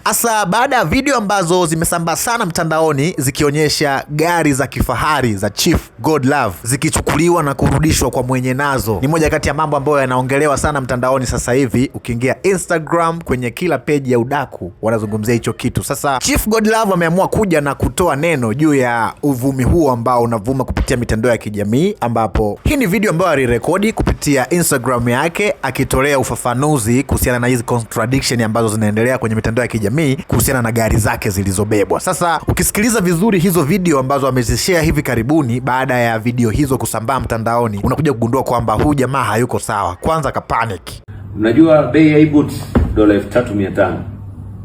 Asa baada ya video ambazo zimesambaa sana mtandaoni zikionyesha gari za kifahari za Chief Godlove zikichukuliwa na kurudishwa kwa mwenye nazo, ni moja kati ya mambo ambayo yanaongelewa sana mtandaoni sasa hivi. Ukiingia Instagram kwenye kila page ya udaku wanazungumzia hicho kitu. Sasa Chief Godlove ameamua kuja na kutoa neno juu ya uvumi huo ambao unavuma kupitia mitandao ya kijamii, ambapo hii ni video ambayo alirekodi kupitia Instagram yake akitolea ufafanuzi kuhusiana na hizi contradiction ambazo zinaendelea kwenye mitandao ya kijamii kuhusiana na gari zake zilizobebwa. Sasa ukisikiliza vizuri hizo video ambazo amezishare hivi karibuni, baada ya video hizo kusambaa mtandaoni, unakuja kugundua kwamba huyu jamaa hayuko sawa. Kwanza kapanic. Unajua bei ya hii boot $3,500.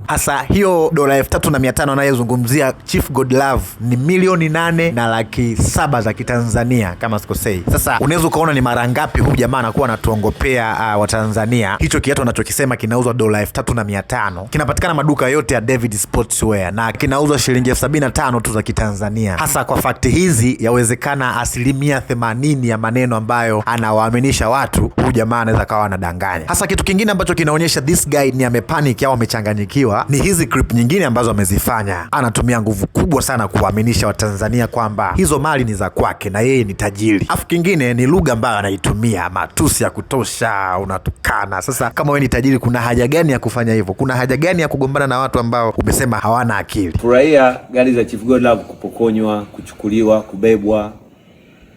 Hasa hiyo $3,500 anayezungumzia Chief Godlove ni $8,700,000 za Kitanzania kama sikosei. Sasa unaweza ukaona ni mara ngapi huyu jamaa anakuwa anatuongopea Watanzania. Hicho kiatu anachokisema kinauzwa $3,500. Kinapatikana maduka yote ya David Sportswear na kinauzwa shilingi 75,000 tu za Kitanzania. Hasa kwa fakti hizi, yawezekana 80% ya maneno ambayo anawaaminisha watu huyu jamaa anaweza kawa anadanganya. Hasa kitu kingine ambacho kinaonyesha this guy ni amepanic au amechanganyikiwa ni hizi clip nyingine ambazo amezifanya. Anatumia nguvu kubwa sana kuwaaminisha Watanzania kwamba hizo mali ni za kwake na yeye ni tajiri. Afu kingine ni lugha ambayo anaitumia, matusi ya kutosha, unatukana. Sasa kama wewe ni tajiri, kuna haja gani ya kufanya hivyo? Kuna haja gani ya kugombana na watu ambao umesema hawana akili? Furahia gari za Chief Godlove kupokonywa, kuchukuliwa, kubebwa,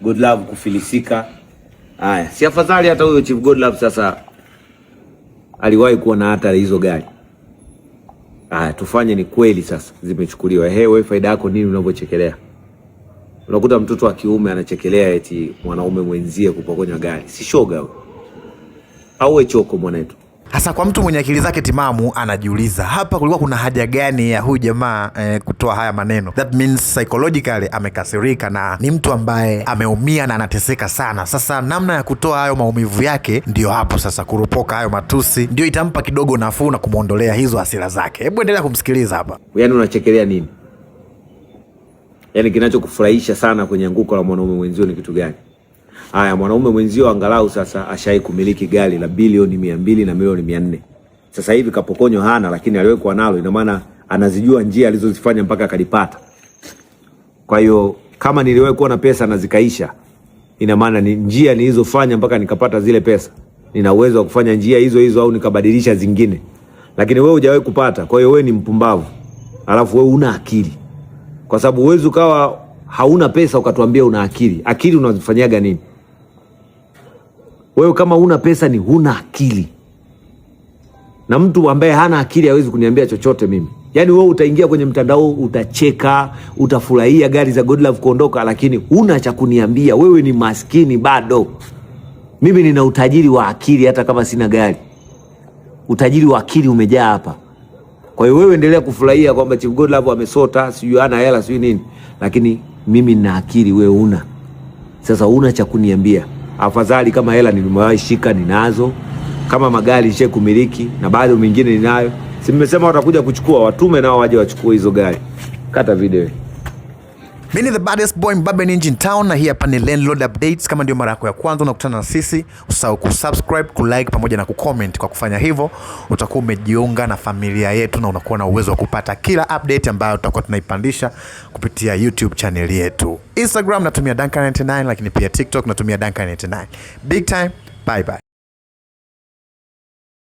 Godlove kufilisika. Haya, si afadhali hata huyo Chief Godlove sasa aliwahi kuwa na hata hizo gari. Tufanye ni kweli sasa zimechukuliwa. Wewe faida yako nini unavyochekelea? Unakuta mtoto wa kiume anachekelea eti mwanaume mwenzie kupokonywa gari. Si shoga au we choko mwanetu? Hasa kwa mtu mwenye akili zake timamu anajiuliza, hapa kulikuwa kuna haja gani ya huyu jamaa kutoa haya maneno? That means psychologically amekasirika na ni mtu ambaye ameumia na anateseka sana. Sasa namna ya kutoa hayo maumivu yake ndio hapo sasa kurupoka hayo matusi ndio itampa kidogo nafuu na kumuondolea hizo hasira zake. Hebu endelea kumsikiliza hapa. Yaani unachekelea nini? Yaani kinachokufurahisha sana kwenye anguko la mwanaume mwenzio ni kitu gani? Haya, mwanaume mwenzio angalau sasa ashai kumiliki gari la bilioni 200 na milioni 400. Sasa hivi kapokonywa hana, lakini aliwekwa nalo. Ina maana anazijua njia alizozifanya mpaka akalipata. Kwa hiyo kama niliwahi kuwa na pesa na zikaisha, ina maana ni njia nilizofanya mpaka nikapata zile pesa. Nina uwezo wa kufanya njia hizo hizo au nikabadilisha zingine. Lakini wewe hujawahi kupata. Kwa hiyo wewe ni mpumbavu. Alafu wewe una akili. Kwa sababu uwezo ukawa hauna pesa ukatuambia una akili. Akili unazifanyaga nini? Wewe kama una pesa ni huna akili. Na mtu ambaye hana akili hawezi kuniambia chochote mimi. Yaani wewe utaingia kwenye mtandao, utacheka, utafurahia gari za Godlove kuondoka, lakini huna cha kuniambia. Wewe ni maskini bado. Mimi nina utajiri wa akili hata kama sina gari. Utajiri wa akili umejaa hapa. Kwa hiyo wewe endelea kufurahia kwamba Chief Godlove amesota, sijui hana hela, sijui nini. Lakini mimi nina akili, wewe una. Sasa una cha kuniambia. Afadhali kama hela nimewahi shika ninazo, kama magari nishe kumiliki na bado mengine ninayo. Si nimesema watakuja kuchukua, watume nao waje wachukue hizo gari. Kata video. Mimi ni the baddest boy Mbabe Ninja in town na hii hapa ni Landlord Updates. Kama ndio mara yako ya kwanza unakutana na sisi, usahau kusubscribe, kulike pamoja na kucomment. Kwa kufanya hivyo utakuwa umejiunga na familia yetu na unakuwa na uwezo wa kupata kila update ambayo tutakuwa tunaipandisha kupitia YouTube channel yetu. Instagram natumia Duncan99, lakini pia TikTok natumia Duncan99. Big time, bye bye.